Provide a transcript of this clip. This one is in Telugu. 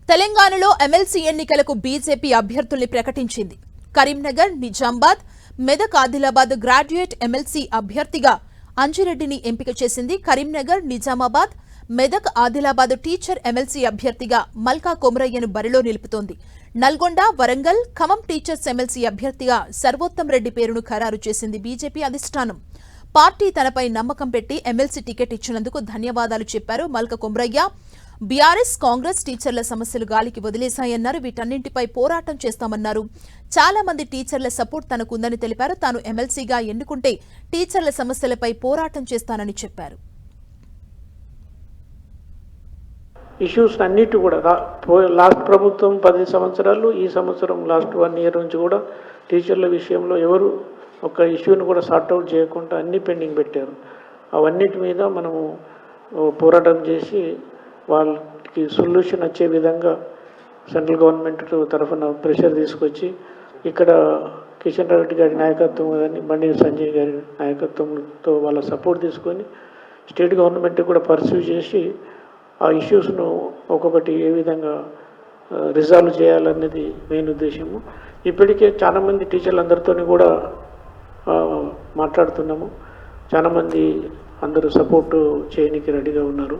తెలంగాణలో ఎమ్మెల్సీ ఎన్నికలకు బీజేపీ అభ్యర్థుల్ని ప్రకటించింది. కరీంనగర్, నిజామాబాద్, మెదక్, ఆదిలాబాద్ గ్రాడ్యుయేట్ ఎమ్మెల్సీ అభ్యర్థిగా అంజిరెడ్డిని ఎంపిక చేసింది. కరీంనగర్, నిజామాబాద్, మెదక్, ఆదిలాబాద్ టీచర్ ఎమ్మెల్సీ అభ్యర్థిగా మల్కా కొమరయ్యను బరిలో నిలుపుతోంది. నల్గొండ, వరంగల్, ఖమ్మం టీచర్స్ ఎమ్మెల్సీ అభ్యర్థిగా సర్వోత్తం రెడ్డి పేరును ఖరారు చేసింది బీజేపీ అధిష్టానం. పార్టీ తనపై నమ్మకం పెట్టి ఎమ్మెల్సీ టికెట్ ఇచ్చినందుకు ధన్యవాదాలు చెప్పారు మల్కా కొమరయ్య. బీఆర్ఎస్, కాంగ్రెస్ టీచర్ల సమస్యలు గాలికి వదిలేశాయన్నారు. వీటన్నింటిపై పోరాటం చేస్తామన్నారు. చాలా మంది టీచర్ల సపోర్ట్ తనకుందని తెలిపారు. తాను ఎమ్మెల్సీగా ఎన్నుకుంటే టీచర్ల సమస్యలపై పోరాటం చేస్తానని చెప్పారు. ఇష్యూస్ అన్నిటి కూడా లాస్ట్ ప్రభుత్వం 10 సంవత్సరాలు, ఈ సంవత్సరం లాస్ట్ 1 ఇయర్ నుంచి కూడా టీచర్ల విషయంలో ఎవరు ఒక ఇష్యూని కూడా సార్ట్అవుట్ చేయకుండా అన్ని పెండింగ్ పెట్టారు. అవన్నిటి మీద మనము పోరాటం చేసి వాళ్ళకి సొల్యూషన్ వచ్చే విధంగా సెంట్రల్ గవర్నమెంట్ తరఫున ప్రెషర్ తీసుకొచ్చి ఇక్కడ కిషన్ రెడ్డి గారి నాయకత్వం కానీ బండి సంజయ్ గారి నాయకత్వంతో వాళ్ళ సపోర్ట్ తీసుకొని స్టేట్ గవర్నమెంట్ కూడా పర్సూ చేసి ఆ ఇష్యూస్ను ఒక్కొక్కటి ఏ విధంగా రిజాల్వ్ చేయాలనేది మెయిన్ ఉద్దేశము. ఇప్పటికే చాలామంది టీచర్లందరితో కూడా మాట్లాడుతున్నాము. చాలామంది అందరూ సపోర్టు చేయడానికి రెడీగా ఉన్నారు.